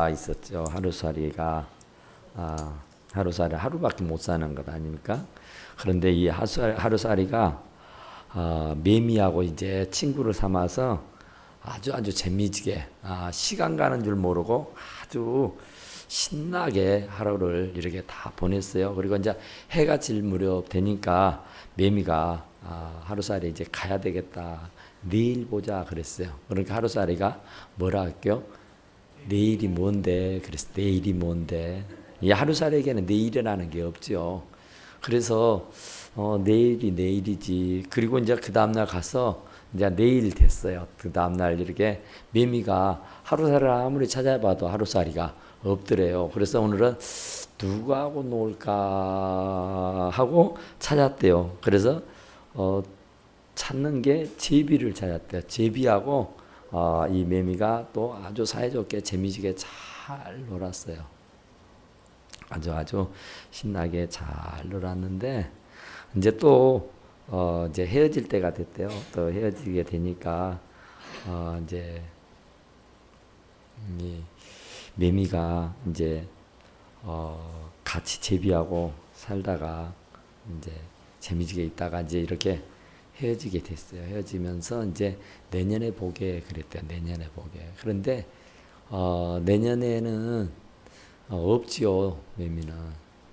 있었죠. 하루살이가 하루살이 하루밖에 못 사는 것 아닙니까? 그런데 이 하루살이가 매미하고 이제 친구를 삼아서 아주 재미지게 시간 가는 줄 모르고 아주 신나게 하루를 이렇게 다 보냈어요. 그리고 이제 해가 질 무렵 되니까 매미가 하루살이 이제 가야 되겠다. 내일 보자 그랬어요. 그러니까 하루살이가 뭐라 할게요? 내일이 뭔데? 그래서 내일이 뭔데? 이 하루살이에게는 내일이라는 게 없죠. 그래서 내일이 내일이지. 그리고 이제 그 다음날 가서 이제 내일 됐어요. 그 다음날 이렇게 매미가 하루살이를 아무리 찾아봐도 하루살이가 없더래요. 그래서 오늘은 누구하고 놀까 하고 찾았대요. 그래서 찾는 게 제비를 찾았대요. 제비하고 이 매미가 또 아주 사이좋게 재미지게 잘 놀았어요. 아주 신나게 잘 놀았는데 이제 또 이제 헤어질 때가 됐대요. 또 헤어지게 되니까 이제 이 매미가 이제 같이 제비하고 살다가 이제 재미지게 있다가 이제 이렇게 헤어지게 됐어요. 헤어지면서 이제 내년에 보게 그랬대요. 내년에 보게. 그런데 내년에는 없지요. 매미는.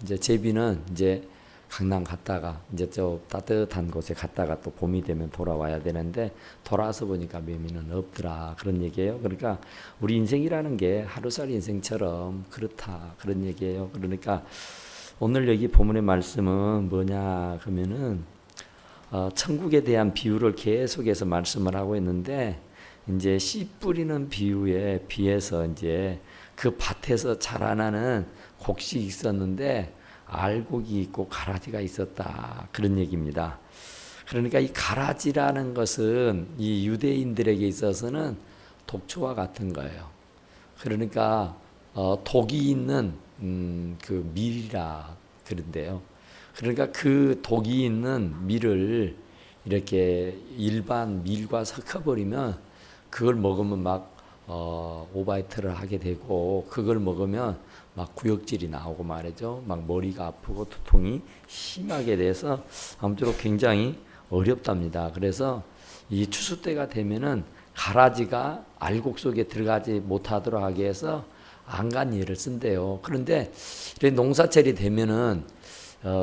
이제 제비는 이제 강남 갔다가 이제 저 따뜻한 곳에 갔다가 또 봄이 되면 돌아와야 되는데 돌아와서 보니까 매미는 없더라. 그런 얘기예요. 그러니까 우리 인생이라는 게 하루살이 인생처럼 그렇다. 그런 얘기예요. 그러니까 오늘 여기 본문의 말씀은 뭐냐 그러면은 천국에 대한 비유를 계속해서 말씀을 하고 있는데 이제 씨 뿌리는 비유에 비해서 이제 그 밭에서 자라나는 곡식이 있었는데 알곡이 있고 가라지가 있었다 그런 얘기입니다. 그러니까 이 가라지라는 것은 이 유대인들에게 있어서는 독초와 같은 거예요. 그러니까 독이 있는 그 밀이라 그런데요. 그러니까 그 독이 있는 밀을 이렇게 일반 밀과 섞어버리면 그걸 먹으면 막 오바이트를 하게 되고 그걸 먹으면 막 구역질이 나오고 말이죠. 막 머리가 아프고 두통이 심하게 돼서 아무쪼록 굉장히 어렵답니다. 그래서 이 추수 때가 되면은 가라지가 알곡 속에 들어가지 못하도록 하기 위해서 안간이를 쓴대요. 그런데 농사철이 되면은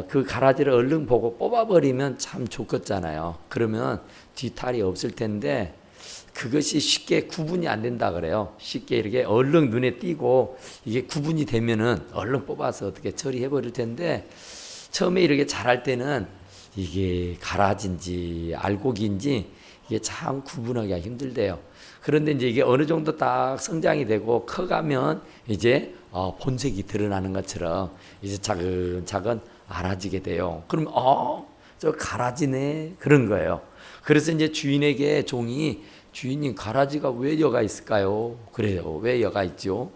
그 가라지를 얼른 보고 뽑아버리면 참 좋겠잖아요. 그러면 뒤탈이 없을 텐데 그것이 쉽게 구분이 안 된다 그래요. 쉽게 이렇게 얼른 눈에 띄고 이게 구분이 되면은 얼른 뽑아서 어떻게 처리해 버릴 텐데 처음에 이렇게 자랄 때는 이게 가라지인지 알곡인지 이게 참 구분하기가 힘들대요. 그런데 이제 이게 어느 정도 딱 성장이 되고 커가면 이제 본색이 드러나는 것처럼 이제 차근차근 알아지게 돼요. 그럼 저 가라지네 그런 거예요. 그래서 이제 주인에게 종이 주인님 가라지가 왜 여가 있을까요? 그래요. 왜 여가 있죠?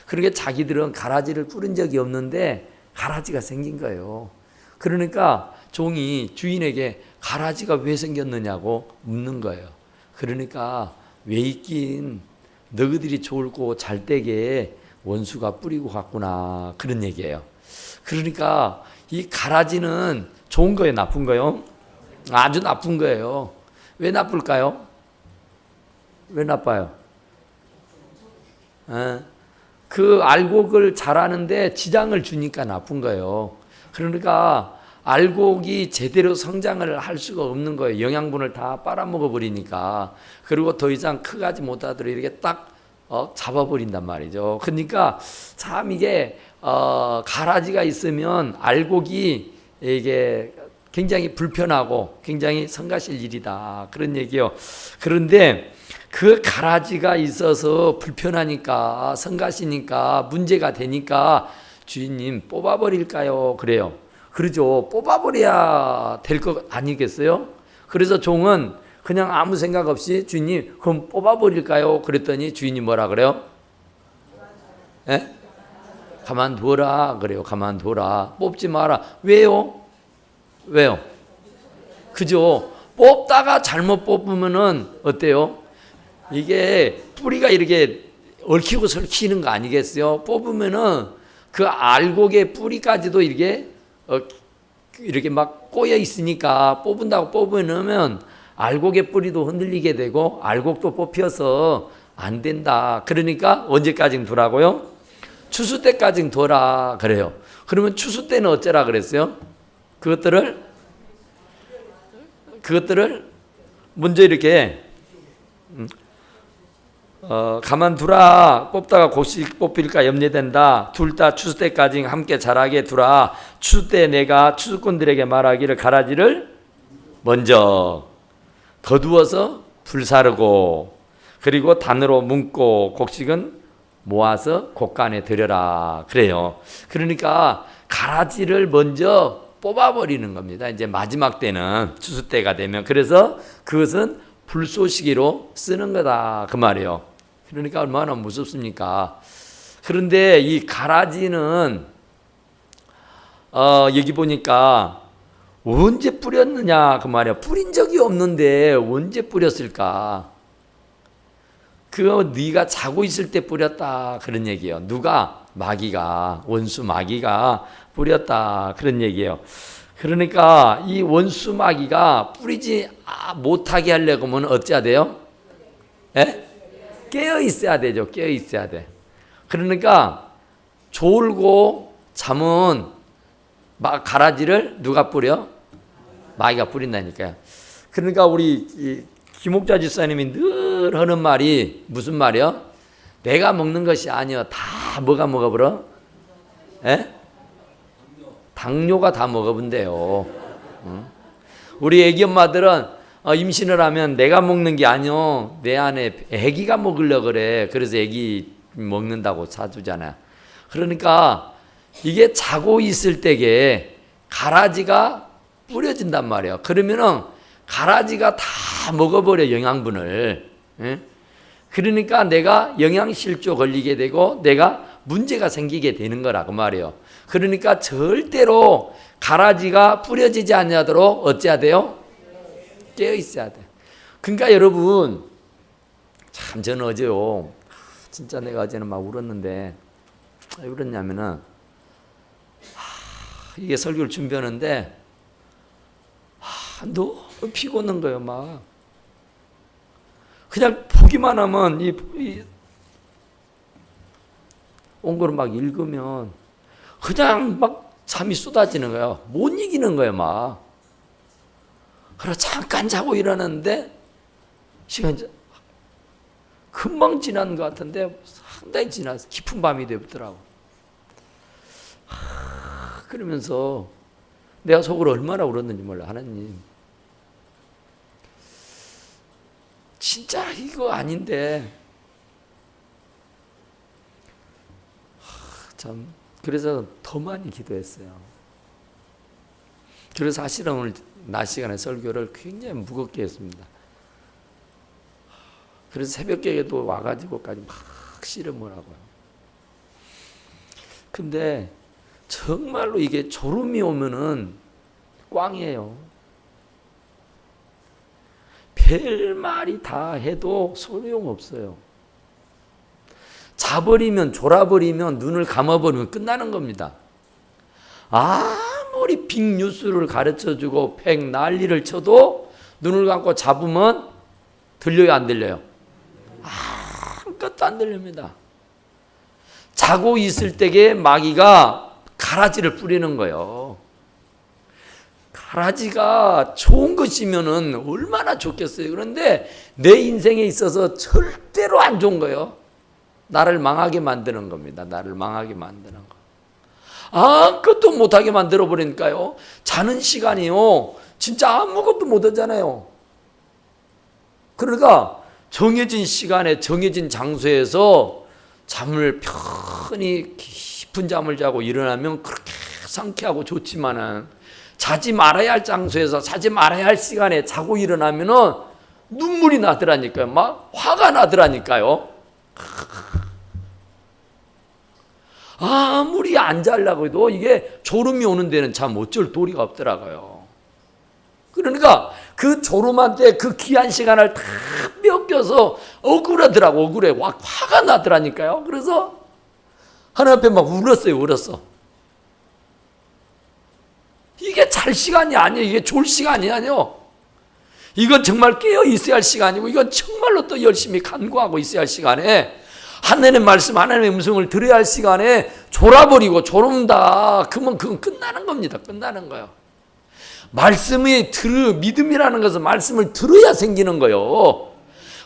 그러니까 자기들은 가라지를 뿌린 적이 없는데 가라지가 생긴 거예요. 그러니까 종이 주인에게 가라지가 왜 생겼느냐고 묻는 거예요. 그러니까 왜 있긴 너희들이 좋고 잘 되게 원수가 뿌리고 갔구나 그런 얘기예요. 그러니까 이 가라지는 좋은 거예요, 나쁜 거예요? 아주 나쁜 거예요. 왜 나쁠까요? 왜 나빠요? 그 알곡을 자라는데 지장을 주니까 나쁜 거예요. 그러니까 알곡이 제대로 성장을 할 수가 없는 거예요. 영양분을 다 빨아먹어 버리니까. 그리고 더 이상 크가지 못하도록 이렇게 딱 잡아버린단 말이죠. 그러니까 참 이게 가라지가 있으면 알곡이 이게 굉장히 불편하고 굉장히 성가실 일이다 그런 얘기요. 그런데 그 가라지가 있어서 불편하니까 성가시니까 문제가 되니까 주인님 뽑아버릴까요? 그래요. 그러죠. 뽑아버려야 될 것 아니겠어요? 그래서 종은 그냥 아무 생각 없이 주인님 그럼 뽑아버릴까요? 그랬더니 주인이 뭐라 그래요? 예? 가만둬라 그래요. 가만둬라. 뽑지 마라. 왜요? 왜요? 그죠? 뽑다가 잘못 뽑으면은 어때요? 이게 뿌리가 이렇게 얽히고 설키는 거 아니겠어요? 뽑으면은 그 알곡의 뿌리까지도 이렇게 막 꼬여 있으니까 뽑은다고 뽑으면 알곡의 뿌리도 흔들리게 되고 알곡도 뽑혀서 안 된다. 그러니까 언제까지 두라고요? 추수 때까지 둬라 그래요. 그러면 추수 때는 어쩌라 그랬어요? 그것들을 먼저 이렇게 가만두라. 뽑다가 곡식 뽑힐까 염려된다. 둘 다 추수 때까지 함께 자라게 두라. 추수 때 내가 추수꾼들에게 말하기를 가라지를 먼저 거두어서 불사르고 그리고 단으로 묶고 곡식은 모아서 곡간에 들여라 그래요. 그러니까 가라지를 먼저 뽑아버리는 겁니다. 이제 마지막 때는 추수 때가 되면. 그래서 그것은 불쏘시개로 쓰는 거다 그 말이에요. 그러니까 얼마나 무섭습니까? 그런데 이 가라지는 여기 보니까 언제 뿌렸느냐 그 말이에요. 뿌린 적이 없는데 언제 뿌렸을까? 그거 네가 자고 있을 때 뿌렸다 그런 얘기예요. 누가? 마귀가, 원수 마귀가 뿌렸다 그런 얘기예요. 그러니까 이 원수 마귀가 뿌리지 못하게 하려고 하면 어찌해야 돼요? 예? 깨어 있어야 되죠. 깨어 있어야 돼. 그러니까 졸고 잠은 가라지를 누가 뿌려? 마귀가 뿌린다니까요. 그러니까 우리 김옥자 집사님이 늘 하는 말이 무슨 말이요? 내가 먹는 것이 아니요. 다 뭐가 먹어버려? 예? 당뇨가 다 먹어본대요. 우리 애기 엄마들은 임신을 하면 내가 먹는 게 아니요. 내 안에 애기가 먹으려고 그래. 그래서 애기 먹는다고 사주잖아요. 그러니까 이게 자고 있을 때에 가라지가 뿌려진단 말이에요. 그러면은 가라지가 다 먹어버려 영양분을. 그러니까 내가 영양실조 걸리게 되고 내가 문제가 생기게 되는 거라고 말이에요. 그러니까 절대로 가라지가 뿌려지지 않도록 어찌해야 돼요? 깨어 있어야 돼. 그러니까 여러분 참 저는 어제요 진짜 내가 어제는 막 울었는데 왜 울었냐면은 이게 설교를 준비하는데 너무 피곤한 거예요. 막 그냥 보기만 하면 온 거를 막 읽으면 그냥 막 잠이 쏟아지는 거예요. 못 이기는 거예요. 막 그래서 잠깐 자고 일어났는데 시간이 금방 지난 것 같은데 상당히 지나서 깊은 밤이 되더라고. 그러면서 내가 속으로 얼마나 울었는지 몰라. 하나님 진짜 이거 아닌데 참 그래서 더 많이 기도했어요. 그래서 사실은 오늘 낮 시간에 설교를 굉장히 무겁게 했습니다. 그래서 새벽에도 와가지고까지 막 씨름을 하고요. 근데 정말로 이게 졸음이 오면은 꽝이에요. 별말이 다 해도 소용없어요. 자버리면 졸아버리면 눈을 감아버리면 끝나는 겁니다. 아무리 빅뉴스를 가르쳐주고 팩 난리를 쳐도 눈을 감고 잡으면 들려요 안 들려요? 아무것도 안 들립니다. 자고 있을 때에 마귀가 가라지를 뿌리는 거예요. 가라지가 좋은 것이면은 얼마나 좋겠어요. 그런데 내 인생에 있어서 절대로 안 좋은 거예요. 나를 망하게 만드는 겁니다. 나를 망하게 만드는 거. 아무것도 못하게 만들어 버리니까요. 자는 시간이요. 진짜 아무것도 못 하잖아요. 그러니까 정해진 시간에 정해진 장소에서 잠을 편히 깊은 잠을 자고 일어나면 그렇게 상쾌하고 좋지만은 자지 말아야 할 장소에서 자지 말아야 할 시간에 자고 일어나면은 눈물이 나더라니까요. 막 화가 나더라니까요. 아무리 안 자려고 해도 이게 졸음이 오는 데는 참 어쩔 도리가 없더라고요. 그러니까 그 졸음한테 그 귀한 시간을 다 터져서 억울하더라고. 억울해. 화가 나더라니까요. 그래서 하나님 앞에 막 울었어. 이게 잘 시간이 아니에요. 이게 졸 시간이 아니에요. 이건 정말 깨어 있어야 할 시간이고, 이건 정말로 또 열심히 간구하고 있어야 할 시간에, 하나님의 말씀, 하나님의 음성을 들어야 할 시간에 졸아버리고 졸음다. 그러면 그건 끝나는 겁니다. 끝나는 거예요. 믿음이라는 것은 말씀을 들어야 생기는 거예요.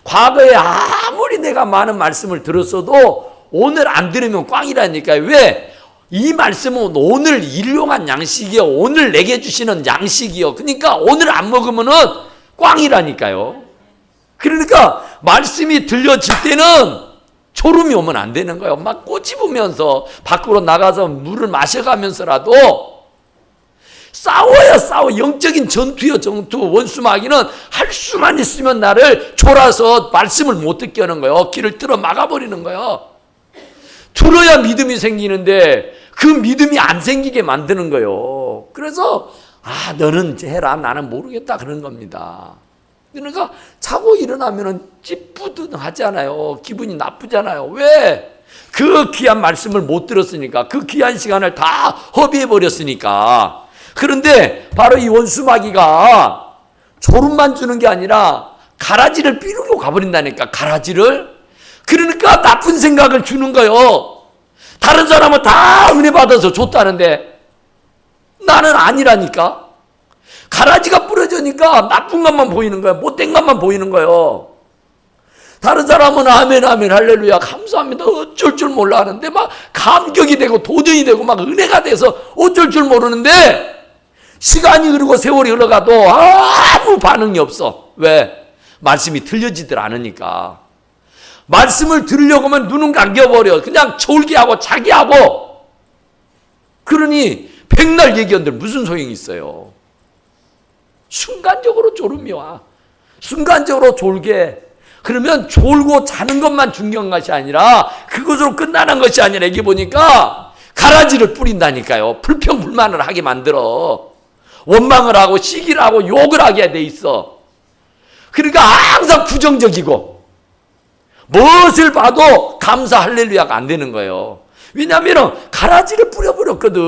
과거에 아무리 내가 많은 말씀을 들었어도 오늘 안 들으면 꽝이라니까요. 왜? 이 말씀은 오늘 일용한 양식이요. 오늘 내게 주시는 양식이요. 그러니까 오늘 안 먹으면은 꽝이라니까요. 그러니까 말씀이 들려질 때는 졸음이 오면 안 되는 거예요. 막 꼬집으면서 밖으로 나가서 물을 마셔가면서라도 싸워. 영적인 전투요, 전투. 원수마귀는 할 수만 있으면 나를 졸아서 말씀을 못 듣게 하는 거예요. 길을 틀어 막아버리는 거예요. 들어야 믿음이 생기는데 그 믿음이 안 생기게 만드는 거예요. 그래서 너는 해라, 나는 모르겠다, 그런 겁니다. 그러니까 자고 일어나면은 찌뿌둥하잖아요. 기분이 나쁘잖아요. 왜? 그 귀한 말씀을 못 들었으니까, 그 귀한 시간을 다 허비해 버렸으니까. 그런데 바로 이 원수마귀가 졸음만 주는 게 아니라 가라지를 삐르고 가버린다니까. 가라지를. 그러니까 나쁜 생각을 주는 거예요. 다른 사람은 다 은혜 받아서 줬다는데 나는 아니라니까. 가라지가 뿌려지니까 나쁜 것만 보이는 거예요. 못된 것만 보이는 거예요. 다른 사람은 아멘 할렐루야 감사합니다 어쩔 줄 몰라 하는데 막 감격이 되고 도전이 되고 막 은혜가 돼서 어쩔 줄 모르는데, 시간이 흐르고 세월이 흘러가도 아무 반응이 없어. 왜? 말씀이 들려지들 않으니까. 말씀을 들으려고 하면 눈은 감겨버려. 그냥 졸기하고 자기하고. 그러니 백날 얘기한들 무슨 소용이 있어요. 순간적으로 졸음이 와. 순간적으로 졸게. 그러면 졸고 자는 것만 중요한 것이 아니라, 그것으로 끝나는 것이 아니라, 여기 보니까 가라지를 뿌린다니까요. 불평불만을 하게 만들어. 원망을 하고 시기를 하고 욕을 하게 돼 있어. 그러니까 항상 부정적이고 무엇을 봐도 감사 할렐루야가 안 되는 거예요. 왜냐하면 가라지를 뿌려버렸거든.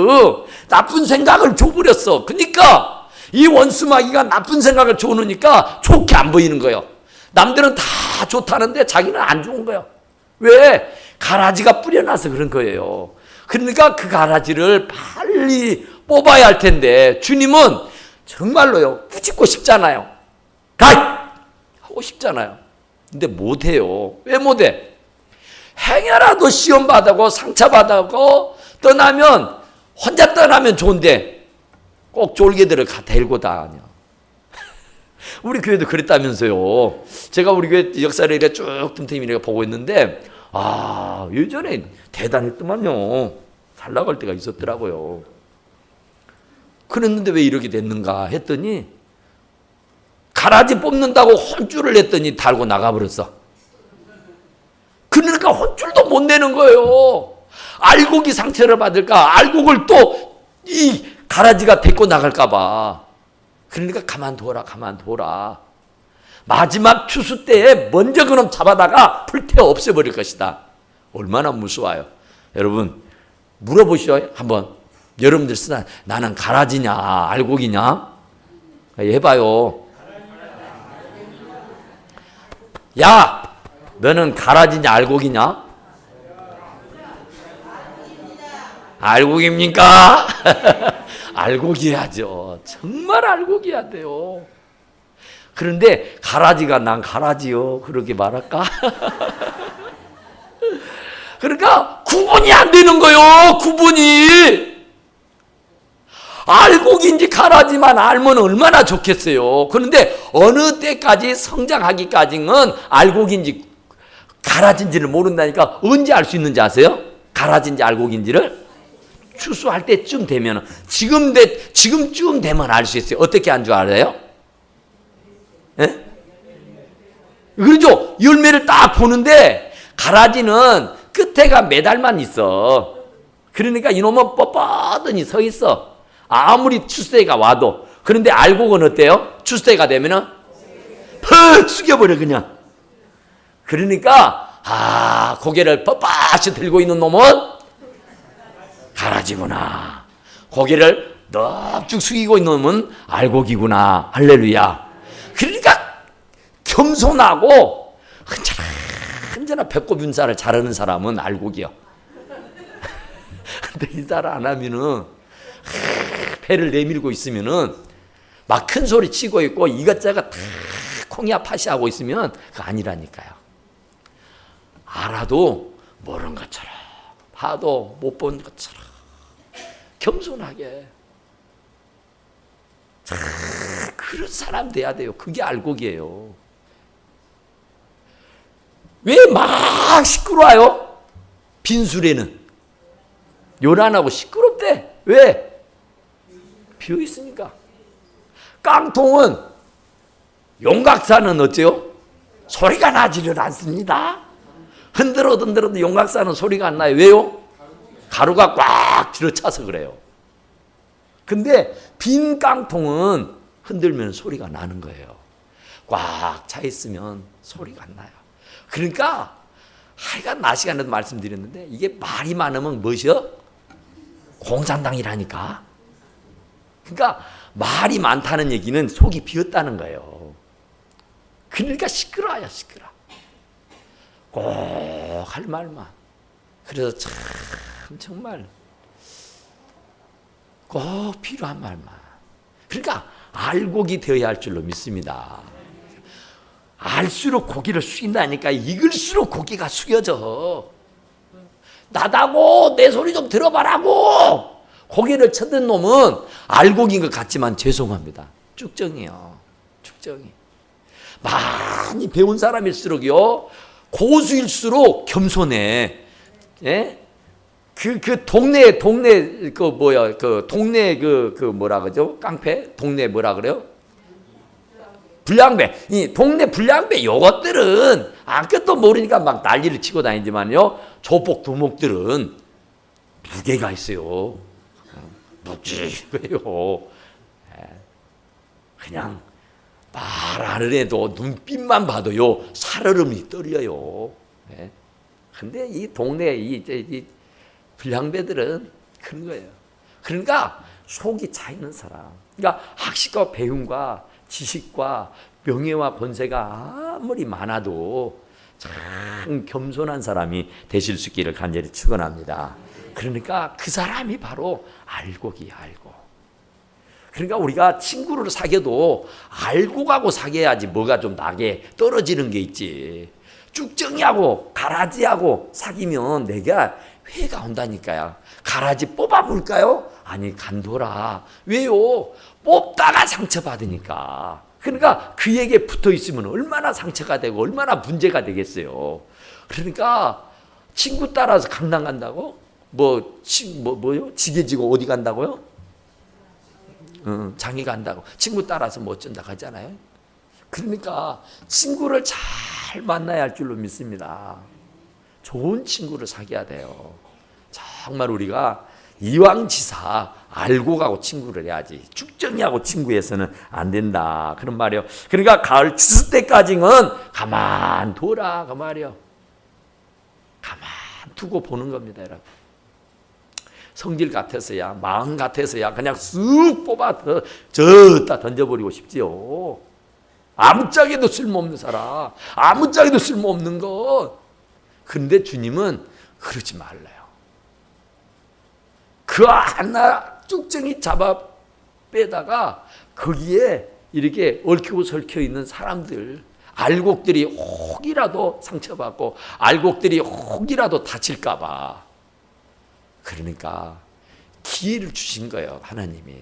나쁜 생각을 줘버렸어. 그러니까 이 원수마귀가 나쁜 생각을 줘놓으니까 좋게 안 보이는 거예요. 남들은 다 좋다는데 자기는 안 좋은 거예요. 왜? 가라지가 뿌려놔서 그런 거예요. 그러니까 그 가라지를 빨리 뽑아야 할 텐데, 주님은 정말로요 꾸짖고 싶잖아요. 하고 싶잖아요. 근데 못해요. 왜 못해? 행여라도 시험 받고 상처 받고 떠나면, 혼자 떠나면 좋은데 꼭 졸개들을 데리고 다녀. 우리 교회도 그랬다면서요. 제가 우리 교회 역사를 이렇게 쭉 틈틈이 보고 있는데, 예전에 대단했더만요. 잘 나갈 때가 있었더라고요. 그랬는데 왜 이렇게 됐는가 했더니, 가라지 뽑는다고 혼쭐을 냈더니 달고 나가버렸어. 그러니까 혼쭐도 못 내는 거예요. 알곡이 상처를 받을까, 알곡을 또 이 가라지가 데리고 나갈까 봐. 그러니까 가만둬라. 마지막 추수 때에 먼저 그놈 잡아다가 불태워 없애버릴 것이다. 얼마나 무서워요. 여러분 물어보시죠. 한번 여러분들 쓰나, 나는 가라지냐 알곡이냐 해봐요. 야, 너는 가라지냐 알곡이냐? 알곡입니까? 알곡이야죠. 정말 알곡이야 돼요. 그런데 가라지가 난 가라지요 그렇게 말할까? 그러니까 구분이 안 되는 거예요. 구분이. 알곡인지 가라지만 알면 얼마나 좋겠어요. 그런데 어느 때까지 성장하기까지는 알곡인지 가라지인지를 모른다니까. 언제 알 수 있는지 아세요? 가라지인지 알곡인지를? 추수할 때쯤 되면, 지금쯤 되면 알 수 있어요. 어떻게 한 줄 알아요? 예? 그렇죠? 열매를 딱 보는데 가라지는 끝에가 매달만 있어. 그러니까 이놈은 뻣뻣하니 서 있어. 아무리 추수때가 와도. 그런데 알곡은 어때요? 추수때가 되면은 퍽 숙여버려 그냥. 그러니까 고개를 뻣뻣이 들고 있는 놈은 가라지구나. 고개를 넙죽 숙이고 있는 놈은 알곡이구나. 할렐루야. 그러니까 겸손하고 언제나 배꼽 인사를 잘하는 사람은 알곡이요. 근데 인사를 안 하면은 배를 내밀고 있으면은 막 큰 소리 치고 있고 이것저것 다 콩이야 팥이 하고 있으면 그거 아니라니까요. 알아도 모르는 것처럼 봐도 못 본 것처럼 겸손하게 그런 사람 돼야 돼요. 그게 알곡이에요. 왜 막 시끄러워요? 빈술에는 요란하고 시끄럽대. 왜? 비어있으니까. 깡통은 용각사는 어째요? 소리가 나지를 않습니다. 흔들어도 용각사는 소리가 안 나요. 왜요? 가루가 꽉 들어차서 그래요. 근데 빈 깡통은 흔들면 소리가 나는 거예요. 꽉 차 있으면 소리가 안 나요. 그러니까 하여간 낮 시간에도 말씀드렸는데 이게 말이 많으면 무엇이요? 공산당이라니까. 그러니까 말이 많다는 얘기는 속이 비었다는 거예요. 그러니까 시끄러워요. 시끄러. 꼭 할 말만. 그래서 참 정말 꼭 필요한 말만. 그러니까 알곡이 되어야 할 줄로 믿습니다. 알수록 고기를 숙인다니까. 익을수록 고기가 숙여져. 나다고 내 소리 좀 들어봐라고 고개를 쳐든 놈은 알곡인 것 같지만 죄송합니다. 쭉정이요. 쭉정이. 많이 배운 사람일수록요 고수일수록 겸손해. 예? 그 동네 동네 뭐라 그러죠? 깡패? 동네 뭐라 그래요? 불량배. 이 동네 불량배 요것들은 아무것도 모르니까 막 난리를 치고 다니지만요. 조폭 두목들은 무게가 있어요. 묵직해요. 그냥 말 안 해도 눈빛만 봐도요 살얼음이 떨려요. 근데 이 동네 이 불량배들은 그런 거예요. 그러니까 속이 차 있는 사람. 그러니까 학식과 배움과 지식과 명예와 권세가 아무리 많아도 참 겸손한 사람이 되실 수 있기를 간절히 축원합니다. 그러니까 그 사람이 바로 알곡이야, 알곡. 그러니까 우리가 친구를 사귀어도 알곡하고 사귀어야지 뭐가 좀 나게 떨어지는 게 있지. 쭉정이하고 가라지하고 사귀면 내가 회가 온다니까요. 가라지 뽑아볼까요? 아니 간도라. 왜요? 뽑다가 상처받으니까. 그러니까 그에게 붙어있으면 얼마나 상처가 되고 얼마나 문제가 되겠어요. 그러니까 친구 따라서 강남 간다고? 뭐요? 지게 지고 어디 간다고요? 장이 간다고. 친구 따라서 뭐 어쩐다 하잖아요. 그러니까 친구를 잘 만나야 할 줄로 믿습니다. 좋은 친구를 사귀어야 돼요. 정말 우리가 이왕지사 알곡하고 친구를 해야지 쭉정이하고 친구해서는 안 된다 그런 말이에요. 그러니까 가을 추수 때까지는 가만 둬라 그 말이에요. 가만 두고 보는 겁니다, 여러분. 성질 같아서야 마음 같아서야 그냥 쑥 뽑아 저다 던져버리고 싶지요. 아무짝에도 쓸모없는 사람, 아무짝에도 쓸모없는 것. 근데 주님은 그러지 말래요. 그 하나 쭉정이 잡아 빼다가 거기에 이렇게 얽히고 설켜 있는 사람들, 알곡들이 혹이라도 상처받고 알곡들이 혹이라도 다칠까 봐. 그러니까 기회를 주신 거예요, 하나님이.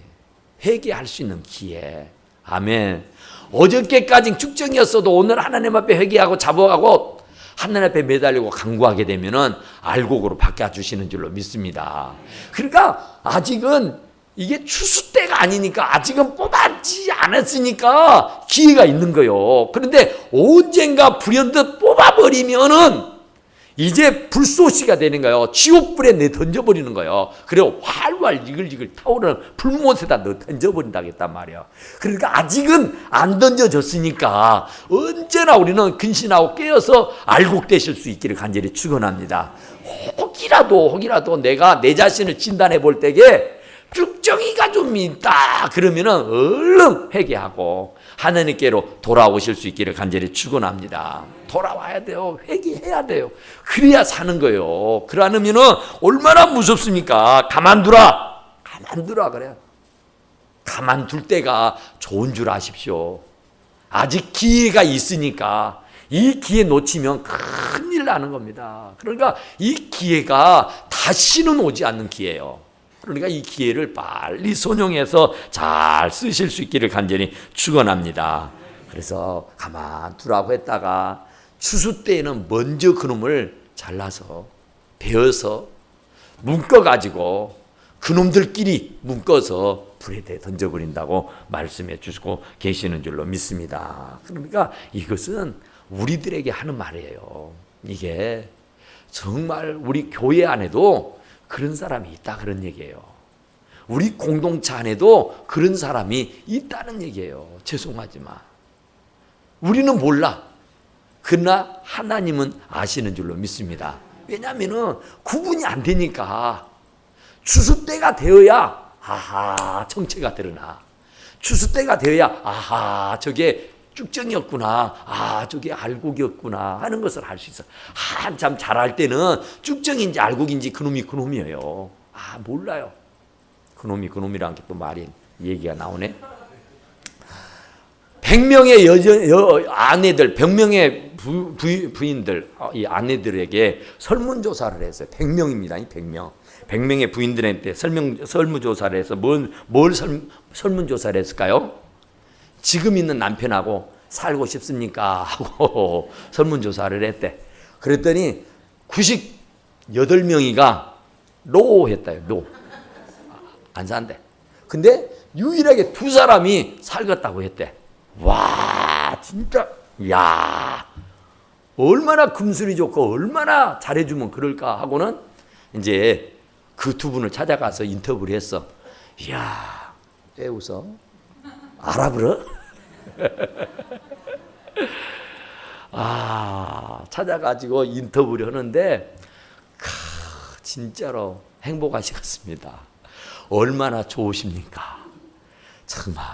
회개할 수 있는 기회. 아멘. 어저께까지 쭉정이었어도 오늘 하나님 앞에 회개하고 잡아가고 하나님 앞에 매달리고 간구하게 되면은 알곡으로 바꿔주시는 줄로 믿습니다. 그러니까 아직은 이게 추수 때가 아니니까 아직은 뽑았지 않았으니까 기회가 있는 거예요. 그런데 언젠가 불현듯 뽑아버리면은 이제 불쏘시가 되는 거예요. 지옥불에 내 던져버리는 거예요. 그리고 활활 이글이글 타오르는 불못에다 너 던져버린다겠단 말이에요. 그러니까 아직은 안 던져졌으니까 언제나 우리는 근신하고 깨어서 알곡되실 수 있기를 간절히 축원합니다. 혹이라도 내가 내 자신을 진단해 볼 때에 쭉정이가 좀 있다 그러면은 얼른 회개하고 하나님께로 돌아오실 수 있기를 간절히 축원합니다. 돌아와야 돼요. 회개해야 돼요. 그래야 사는 거예요. 그러면은 얼마나 무섭습니까? 가만두라 그래요. 가만둘 때가 좋은 줄 아십시오. 아직 기회가 있으니까 이 기회 놓치면 큰일 나는 겁니다. 그러니까 이 기회가 다시는 오지 않는 기회예요. 그러니까 이 기회를 빨리 손용해서 잘 쓰실 수 있기를 간절히 축원합니다. 그래서 가만두라고 했다가 추수 때에는 먼저 그놈을 잘라서 베어서 묶어가지고 그놈들끼리 묶어서 불에 던져버린다고 말씀해 주시고 계시는 줄로 믿습니다. 그러니까 이것은 우리들에게 하는 말이에요. 이게 정말 우리 교회 안에도 그런 사람이 있다 그런 얘기예요. 우리 공동체 안에도 그런 사람이 있다는 얘기예요. 죄송하지만 우리는 몰라. 그러나 하나님은 아시는 줄로 믿습니다. 왜냐하면 구분이 안 되니까. 추수 때가 되어야 아하 정체가 드러나. 추수 때가 되어야 아하 저게 쭉정이었구나. 아 저게 알곡이었구나 하는 것을 알 수 있어. 한참 잘할 때는 쭉정인지 알곡인지 그놈이 그놈이에요. 아 몰라요. 그놈이 그놈이라는 게 또 말이 얘기가 나오네. 100명의 아내들 100명의 부인들 이 아내들에게 설문조사를 했어요. 100명입니다. 100명의 부인들한테 설문조사를 해서 뭘 설문조사를 했을까요? 지금 있는 남편하고 살고 싶습니까? 하고 설문조사를 했대. 그랬더니 98명이가 노 했다요. 노. 안 산대. 근데 유일하게 2사람이 살겠다고 했대. 와 진짜 야 얼마나 금술이 좋고 얼마나 잘해주면 그럴까 하고는 이제 그 2분을 찾아가서 인터뷰를 했어. 이야 왜 웃어? 알아들어? 찾아가지고 인터뷰를 하는데 진짜로 행복하시겠습니다. 얼마나 좋으십니까? 정말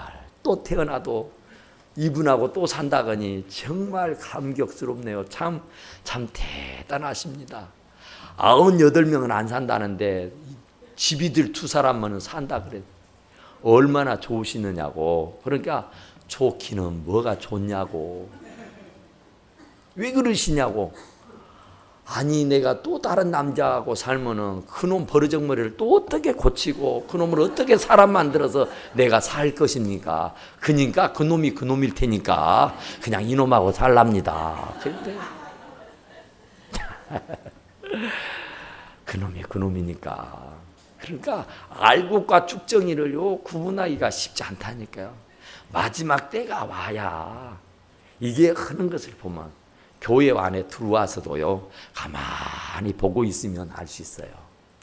또 태어나도 이분하고 또 산다더니 정말 감격스럽네요. 참 대단하십니다. 98명은 안 산다는데 집이들 2사람만은 산다 그래. 얼마나 좋으시느냐고. 그러니까 좋기는 뭐가 좋냐고. 왜 그러시냐고. 아니 내가 또 다른 남자하고 살면은 그놈 버르적머리를 또 어떻게 고치고 그놈을 어떻게 사람 만들어서 내가 살 것입니까? 그러니까 그놈이 그놈일 테니까 그냥 이놈하고 살랍니다. 그놈이 그놈이니까. 그러니까 알곡과 쭉정이를요 구분하기가 쉽지 않다니까요. 마지막 때가 와야 이게 하는 것을 보면 교회 안에 들어와서도요 가만히 보고 있으면 알 수 있어요.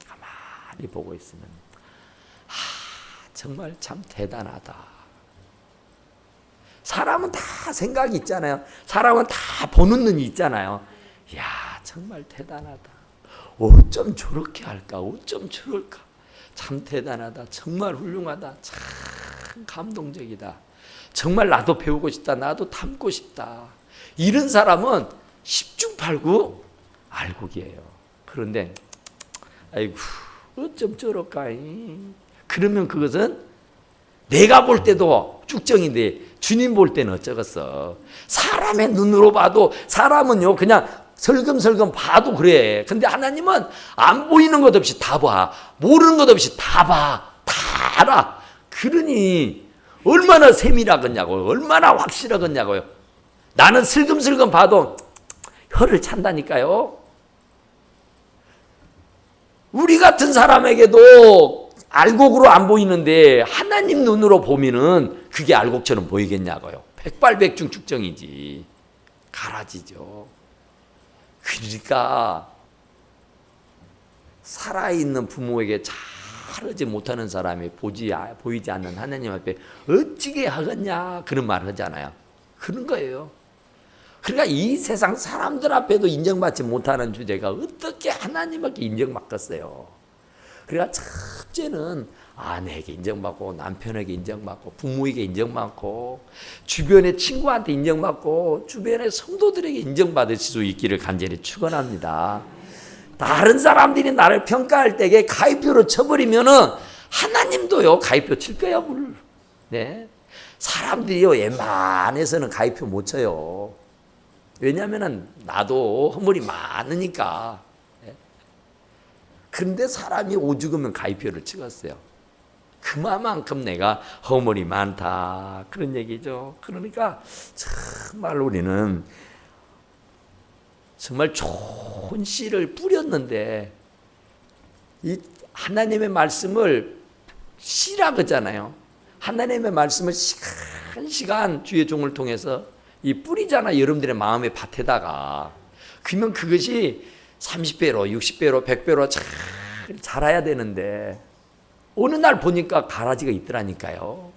가만히 보고 있으면 정말 참 대단하다. 사람은 다 생각이 있잖아요. 사람은 다 보는 눈이 있잖아요. 이야 정말 대단하다. 어쩜 저렇게 할까? 어쩜 저럴까? 참 대단하다. 정말 훌륭하다. 참 감동적이다. 정말 나도 배우고 싶다. 나도 닮고 싶다. 이런 사람은 10중 8구 알곡이에요. 그런데 아이고 어쩜 저럴까? 그러면 그것은 내가 볼 때도 쭉정인데 주님 볼 때는 어쩌겠어. 사람의 눈으로 봐도 사람은요 그냥 설금설금 봐도 그래. 근데 하나님은 안 보이는 것 없이 다 봐. 모르는 것 없이 다 봐. 다 알아. 그러니 얼마나 세밀하겠냐고요. 얼마나 확실하겠냐고요. 나는 슬금슬금 봐도 혀를 찬다니까요. 우리 같은 사람에게도 알곡으로 안 보이는데 하나님 눈으로 보면은 그게 알곡처럼 보이겠냐고요. 백발백중 축정이지. 가라지죠. 그러니까 살아있는 부모에게 잘하지 못하는 사람이 보이지 않는 하나님 앞에 어찌게 하겠냐 그런 말을 하잖아요. 그런 거예요. 그러니까 이 세상 사람들 앞에도 인정받지 못하는 주제가 어떻게 하나님께 인정받겠어요. 그러니까 첫째는 아내에게 인정받고 남편에게 인정받고 부모에게 인정받고 주변의 친구한테 인정받고 주변의 성도들에게 인정받을 수 있기를 간절히 축원합니다. 다른 사람들이 나를 평가할 때에 가위표를 쳐버리면은 하나님도요 가위표 칠 거예요. 네. 사람들이요 웬만해서는 가위표 못 쳐요. 왜냐하면 나도 허물이 많으니까. 그런데 사람이 오죽하면 가위표를 찍었어요. 그만큼 내가 허물이 많다 그런 얘기죠. 그러니까 정말 우리는 정말 좋은 씨를 뿌렸는데 이 하나님의 말씀을 씨라 그러잖아요. 하나님의 말씀을 시간 주의 종을 통해서 이 뿌리잖아 여러분들의 마음의 밭에다가. 그러면 그것이 30배로 60배로 100배로 잘 자라야 되는데 어느 날 보니까 가라지가 있더라니까요.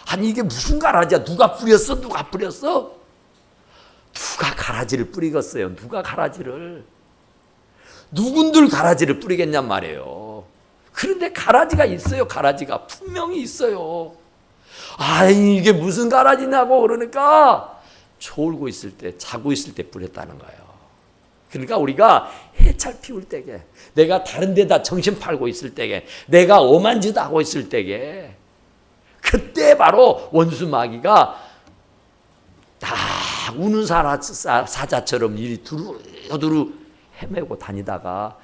아니 이게 무슨 가라지야. 누가 뿌렸어? 누가 뿌렸어? 누가 가라지를 뿌리겠어요. 누가 가라지를. 누군들 가라지를 뿌리겠냔 말이에요. 그런데 가라지가 있어요. 가라지가 분명히 있어요. 아니 이게 무슨 가라지냐고 그러니까 졸고 있을 때 자고 있을 때 뿌렸다는 거예요. 그러니까 우리가 해찰 피울 때에 내가 다른 데다 정신 팔고 있을 때에 내가 엄한 짓 하고 있을 때에 그때 바로 원수 마귀가 다 우는 사자처럼 이리 두루두루 헤매고 다니다가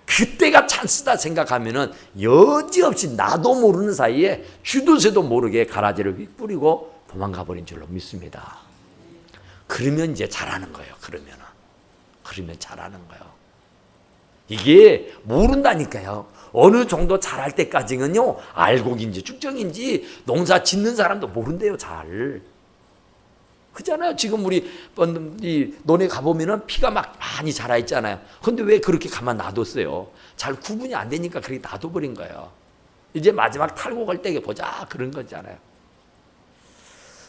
그때가 찬스다 생각하면은 여지없이 나도 모르는 사이에 쥐도 새도 모르게 가라지를 휙 뿌리고 도망가 버린 줄로 믿습니다. 그러면 이제 잘하는 거예요. 그러면 잘하는 거예요. 이게 모른다니까요. 어느 정도 잘할 때까지는요 알곡인지 축적인지 농사 짓는 사람도 모른대요. 잘 그잖아요. 지금 우리 논에 가보면은 피가 막 많이 자라 있잖아요. 근데 왜 그렇게 가만 놔뒀어요? 잘 구분이 안 되니까 그렇게 놔둬버린 거예요. 이제 마지막 탈곡할 때 보자 그런 거잖아요.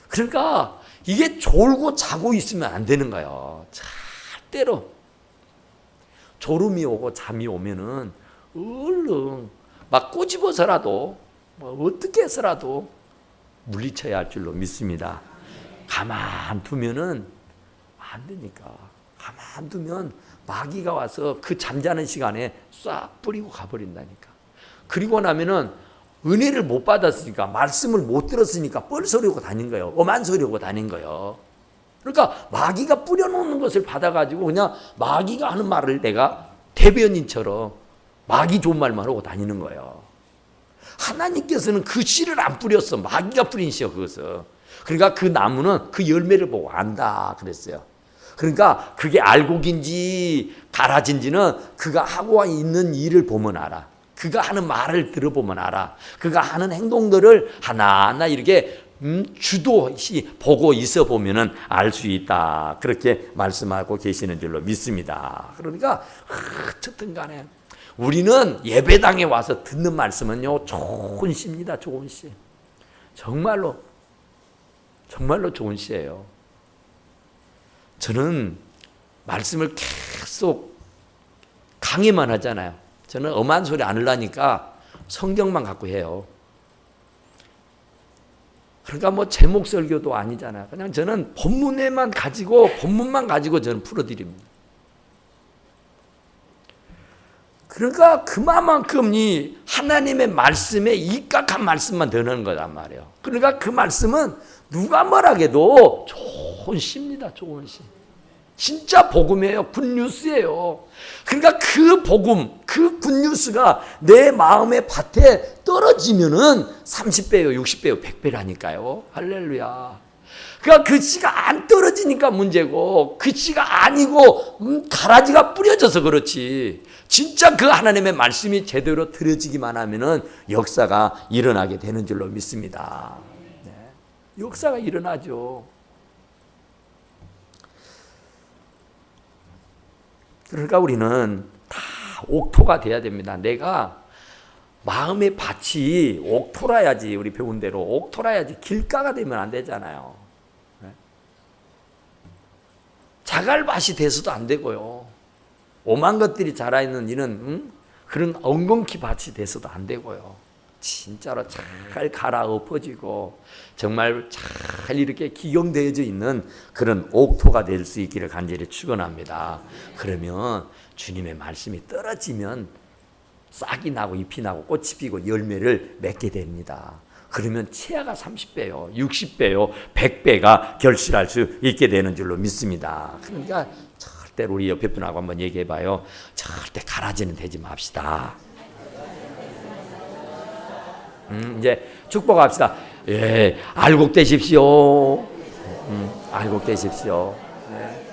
그러니까 이게 졸고 자고 있으면 안 되는 거예요. 절대로 졸음이 오고 잠이 오면은 얼른 막 꼬집어서라도 어떻게 해서라도 물리쳐야 할 줄로 믿습니다. 가만 두면은 안 되니까. 가만 두면 마귀가 와서 그 잠자는 시간에 싹 뿌리고 가버린다니까. 그리고 나면은 은혜를 못 받았으니까 말씀을 못 들었으니까 뻘소리하고 다닌 거예요. 엄한 소리하고 다닌 거예요. 그러니까 마귀가 뿌려놓는 것을 받아가지고 그냥 마귀가 하는 말을 내가 대변인처럼 마귀 좋은 말만 하고 다니는 거예요. 하나님께서는 그 씨를 안 뿌렸어. 마귀가 뿌린 씨요 그것을. 그러니까 그 나무는 그 열매를 보고 안다 그랬어요. 그러니까 그게 알곡인지 가라진지는 그가 하고 있는 일을 보면 알아. 그가 하는 말을 들어보면 알아. 그가 하는 행동들을 하나하나 이렇게 주도시 보고 있어 보면은 알 수 있다. 그렇게 말씀하고 계시는 줄로 믿습니다. 그러니까 어쨌든 간에 우리는 예배당에 와서 듣는 말씀은요 좋은 시입니다. 좋은 시. 정말로 좋은 시예요. 저는 말씀을 계속 강의만 하잖아요. 저는 엄한 소리 안 하려니까 성경만 갖고 해요. 그러니까 뭐 제목 설교도 아니잖아요. 그냥 저는 본문만 가지고 저는 풀어드립니다. 그러니까 그만큼 이 하나님의 말씀에 입각한 말씀만 드는 거란 말이에요. 그러니까 그 말씀은 누가 뭐라해도 좋은 시입니다. 좋은 시. 진짜 복음이에요. 굿뉴스예요. 그러니까 그 복음, 그 굿뉴스가 내 마음의 밭에 떨어지면은 30배요, 60배요, 100배라니까요. 할렐루야. 그러니까 그 씨가 안 떨어지니까 문제고 그 씨가 아니고 가라지가 뿌려져서 그렇지. 진짜 그 하나님의 말씀이 제대로 들어지기만 하면은 역사가 일어나게 되는 줄로 믿습니다. 네. 역사가 일어나죠. 그러니까 우리는 다 옥토가 돼야 됩니다. 내가 마음의 밭이 옥토라야지, 우리 배운 대로 옥토라야지 길가가 되면 안 되잖아요. 자갈밭이 돼서도 안 되고요. 오만 것들이 자라있는 이런 그런 엉겅퀴 밭이 돼서도 안 되고요. 진짜로 잘 갈아 엎어지고 정말 잘 이렇게 기경되어져 있는 그런 옥토가 될 수 있기를 간절히 축원합니다. 그러면 주님의 말씀이 떨어지면 싹이 나고 잎이 나고 꽃이 피고 열매를 맺게 됩니다. 그러면 치아가 30배요, 60배요, 100배가 결실할 수 있게 되는 줄로 믿습니다. 그러니까 절대로 우리 옆에 분하고 한번 얘기해봐요. 절대 가라지는 되지 맙시다. 이제 축복합시다. 예, 알곡되십시오. 알곡되십시오. 네.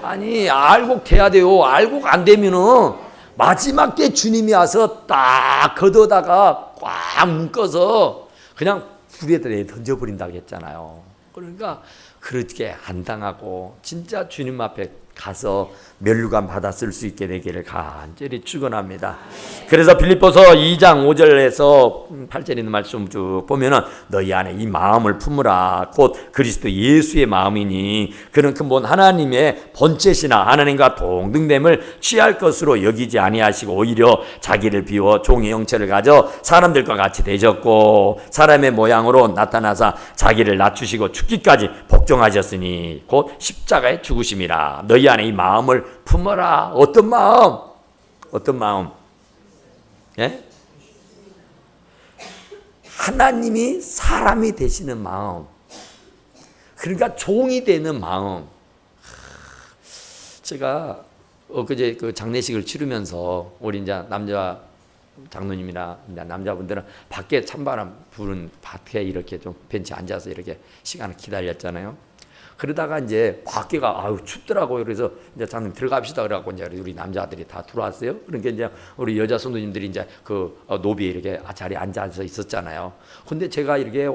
아니, 알곡돼야 돼요. 알곡 안 되면은 마지막 때 주님이 와서 딱 걷어다가 꽉 묶어서 그냥 불에다 던져버린다고 했잖아요. 그러니까 그렇게 안 당하고 진짜 주님 앞에 가서 면류관 받아 쓸 수 있게 되기를 간절히 축원합니다. 그래서 빌립보서 2장 5절에서 8절에 있는 말씀 쭉 보면은 너희 안에 이 마음을 품으라 곧 그리스도 예수의 마음이니 그는 근본 하나님의 본체시나 하나님과 동등됨을 취할 것으로 여기지 아니하시고 오히려 자기를 비워 종의 형체를 가져 사람들과 같이 되셨고 사람의 모양으로 나타나사 자기를 낮추시고 죽기까지 복종하셨으니 곧 십자가에 죽으심이라. 너희 안에 이 마음을 품어라. 어떤 마음? 어떤 마음? 예? 하나님이 사람이 되시는 마음. 그러니까 종이 되는 마음. 제가 엊그제 그 장례식을 치르면서 우리 이제 남자 장로님이나 남자분들은 밖에 찬바람 부는 밭에 이렇게 좀 벤치에 앉아서 이렇게 시간을 기다렸잖아요. 그러다가 이제 밖에가 아유 춥더라고요. 그래서 이제 장님 들어갑시다 그래갖고 이제 우리 남자들이 다 들어왔어요. 그러니까 이제 우리 여자 성도님들이 이제 그 노비에 이렇게 자리에 앉아서 있었잖아요. 근데 제가 이렇게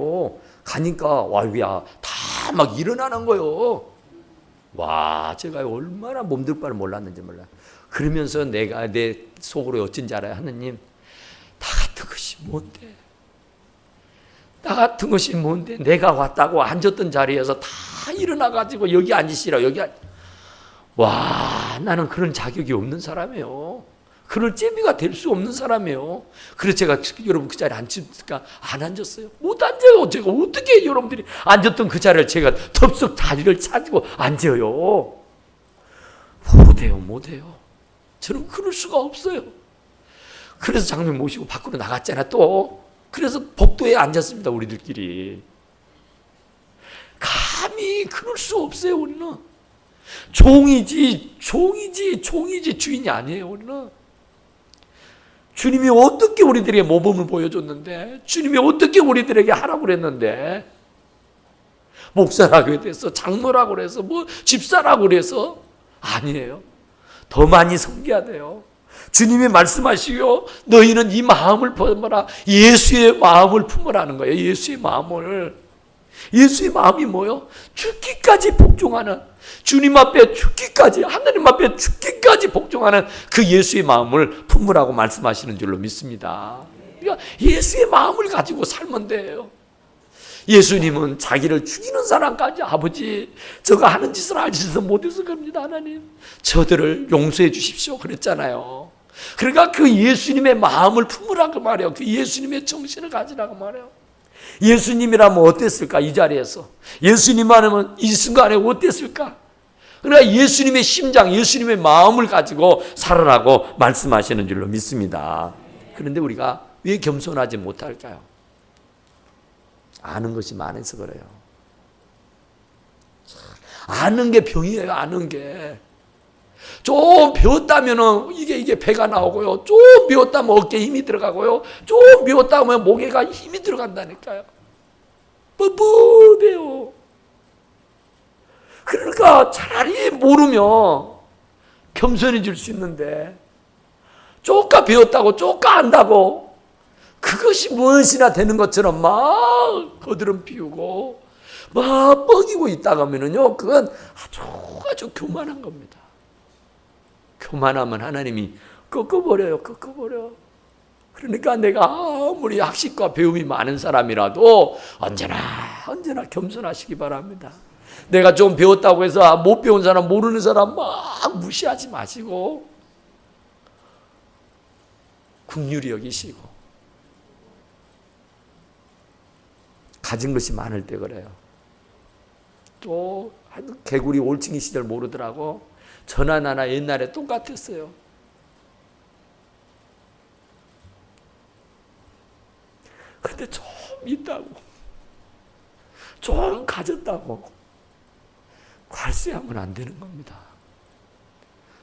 가니까 와야 다 막 일어나는 거요. 와, 제가 얼마나 몸둘 바를 몰랐는지 몰라요. 그러면서 내가 내 속으로 어쩐지 알아요. 하느님, 나 같은 것이 뭔데? 나 같은 것이 뭔데? 내가 왔다고 앉았던 자리에서 다 일어나가지고 여기 앉으시라. 와, 나는 그런 자격이 없는 사람이에요. 그럴 재미가 될 수 없는 사람이에요. 그래서 제가 여러분 그 자리에 앉으니까 안 앉았어요. 못 앉아요. 제가 어떻게 여러분들이 앉았던 그 자리를 제가 덥석 자리를 찾고 앉아요. 못해요. 저는 그럴 수가 없어요. 그래서 장로님 모시고 밖으로 나갔잖아 또. 그래서 복도에 앉았습니다. 우리들끼리. 감히 그럴 수 없어요. 우리는 종이지 주인이 아니에요. 우리는 주님이 어떻게 우리들에게 모범을 보여줬는데, 주님이 어떻게 우리들에게 하라고 그랬는데, 목사라고 해서 장로라고 그래서 뭐 집사라고 그래서 아니에요. 더 많이 섬겨야 돼요. 주님이 말씀하시고 너희는 이 마음을 품어라. 예수의 마음을 품으라는 거예요. 예수의 마음을. 예수의 마음이 뭐요? 죽기까지 복종하는, 주님 앞에 죽기까지, 하나님 앞에 죽기까지 복종하는 그 예수의 마음을 품으라고 말씀하시는 줄로 믿습니다. 그러니까 예수의 마음을 가지고 살면 돼요. 예수님은 자기를 죽이는 사람까지 아버지 저가 하는 짓을 알지도 못해서 그럽니다. 하나님 저들을 용서해 주십시오 그랬잖아요. 그러니까 그 예수님의 마음을 품으라고 말해요. 그 예수님의 정신을 가지라고 말해요. 예수님이라면 어땠을까? 이 자리에서 예수님이라면 이 순간에 어땠을까? 그러니까 예수님의 심장, 예수님의 마음을 가지고 살아라고 말씀하시는 줄로 믿습니다. 그런데 우리가 왜 겸손하지 못할까요? 아는 것이 많아서 그래요. 아는 게 병이에요. 아는 게. 좀 배웠다면 이게 배가 나오고요. 좀 배웠다면 어깨에 힘이 들어가고요. 좀 배웠다면 목에가 힘이 들어간다니까요. 뻣뻣해요. 그러니까 차라리 모르면 겸손해질 수 있는데 쪼까 배웠다고 쪼까 안다고 그것이 무엇이나 되는 것처럼 막 거드름 피우고 막 뻐기고 있다가 하면은요, 그건 아주 교만한 겁니다. 교만하면 하나님이 꺾어버려요. 꺾어버려. 그러니까 내가 아무리 학식과 배움이 많은 사람이라도 언제나 겸손하시기 바랍니다. 내가 좀 배웠다고 해서 못 배운 사람, 모르는 사람 막 무시하지 마시고 긍휼히 여기시고, 가진 것이 많을 때 그래요. 또 개구리 올챙이 시절 모르더라고. 저나 나나 옛날에 똑같았어요. 근데 좀 있다고, 좀 가졌다고 괄세하면 안 되는 겁니다.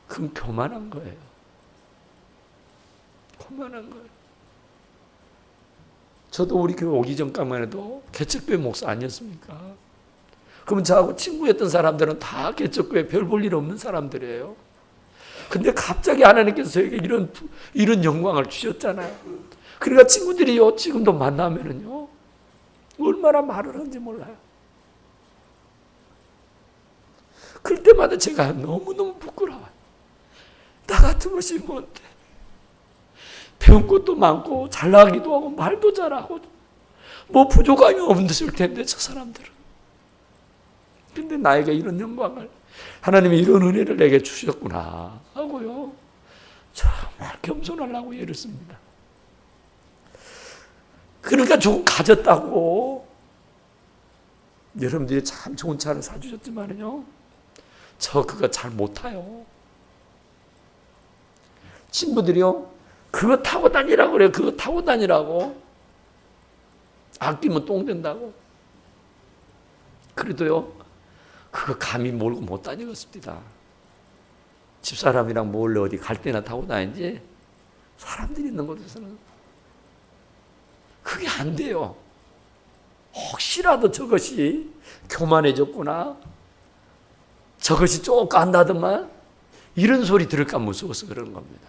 그건 교만한 거예요. 교만한 거예요. 저도 우리 교회 오기 전까지만 해도 개척교회 목사 아니었습니까? 그러면 저하고 친구였던 사람들은 다 개척교회 별 볼 일 없는 사람들이에요. 근데 갑자기 하나님께서 저에게 이런 영광을 주셨잖아요. 그러니까 친구들이요, 지금도 만나면은요, 얼마나 말을 하는지 몰라요. 그럴 때마다 제가 너무너무 부끄러워요. 나 같은 것이 뭔데? 배운 것도 많고 잘나가기도 하고 말도 잘하고 뭐 부족함이 없을 텐데 저 사람들은. 근데 나에게 이런 영광을, 하나님이 이런 은혜를 내게 주셨구나 하고요, 정말 겸손하려고 예를 씁니다. 그러니까 조금 가졌다고 여러분들이 참 좋은 차를 사주셨지만요, 저 그거 잘 못 타요. 친구들이요, 그거 타고 다니라고 그래요. 그거 타고 다니라고. 아끼면 똥 된다고. 그래도요, 그거 감히 몰고 못 다니겠습니다. 집사람이랑 몰래 어디 갈 때나 타고 다니지, 사람들이 있는 곳에서는 그게 안 돼요. 혹시라도 저것이 교만해졌구나, 저것이 조금 안다더만, 이런 소리 들을까 무서워서 그러는 겁니다.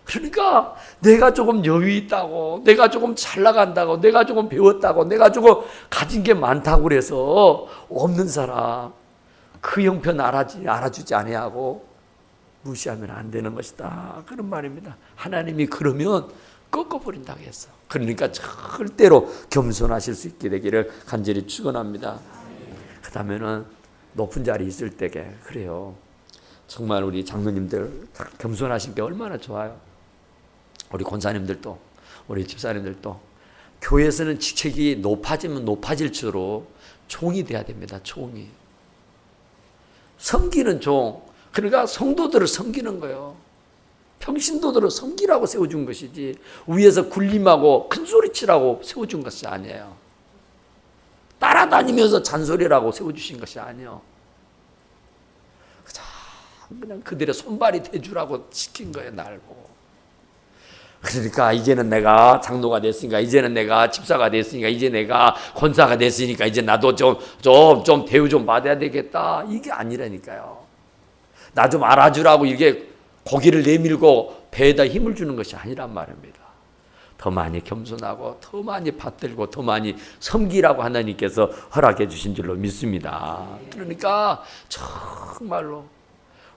그러니까 내가 조금 여유 있다고, 내가 조금 잘 나간다고, 내가 조금 배웠다고, 내가 조금 가진 게 많다고 그래서 없는 사람 그 형편 알아주지 아니하고 무시하면 안 되는 것이다, 그런 말입니다. 하나님이 그러면 꺾어버린다고 했어. 그러니까 절대로 겸손하실 수 있게 되기를 간절히 축원합니다. 그 다음에는 높은 자리 있을 때게, 그래요, 정말 우리 장로님들 겸손하신 게 얼마나 좋아요. 우리 권사님들도, 우리 집사님들도 교회에서는 직책이 높아지면 높아질수록 종이 돼야 됩니다. 종이. 섬기는 종. 그러니까 성도들을 섬기는 거예요. 평신도들을 섬기라고 세워준 것이지, 위에서 굴림하고 큰소리치라고 세워준 것이 아니에요. 따라다니면서 잔소리라고 세워주신 것이 아니에요. 그냥 그들의 손발이 돼주라고 시킨 거예요, 날 보고. 그러니까 이제는 내가 장로가 됐으니까, 이제는 내가 집사가 됐으니까, 이제 내가 권사가 됐으니까 이제 나도 좀 대우 좀 받아야 되겠다, 이게 아니라니까요. 나 좀 알아주라고 이게 고기를 내밀고 배에다 힘을 주는 것이 아니란 말입니다. 더 많이 겸손하고 더 많이 받들고 더 많이 섬기라고 하나님께서 허락해 주신 줄로 믿습니다. 그러니까 정말로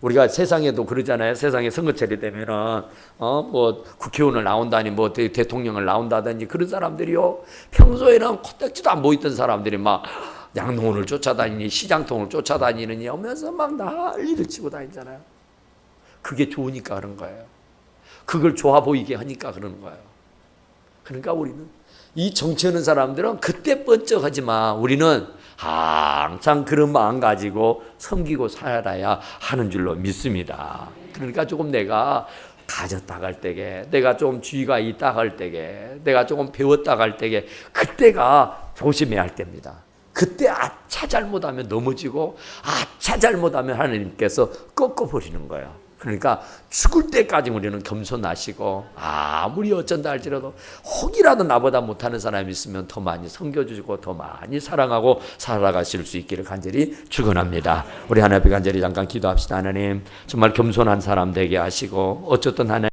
우리가 세상에도 그러잖아요. 세상에 선거철이 되면은 뭐 국회의원을 나온다니, 뭐 대통령을 나온다든지, 그런 사람들이요, 평소에는 코딱지도 안 보이던 사람들이 막 양동원을 쫓아다니니 시장통을 쫓아다니느니 하면서 막 난리를 치고 다니잖아요. 그게 좋으니까 그런 거예요. 그걸 좋아 보이게 하니까 그러는 거예요. 그러니까 우리는 이 정치하는 사람들은 그때 번쩍하지만 우리는 항상 그런 마음 가지고 섬기고 살아야 하는 줄로 믿습니다. 그러니까 조금 내가 가졌다 갈 때게, 내가 좀 주의가 있다 갈 때게, 내가 조금 배웠다 갈 때게, 그때가 조심해야 할 때입니다. 그때 아차 잘못하면 넘어지고, 아차 잘못하면 하나님께서 꺾어버리는 거예요. 그러니까 죽을 때까지 우리는 겸손하시고, 아무리 어쩐다 할지라도 혹이라도 나보다 못하는 사람이 있으면 더 많이 섬겨주시고 더 많이 사랑하고 살아가실 수 있기를 간절히 축원합니다. 우리 하나님 앞에 간절히 잠깐 기도합시다. 하나님, 정말 겸손한 사람 되게 하시고, 어쨌든 하나님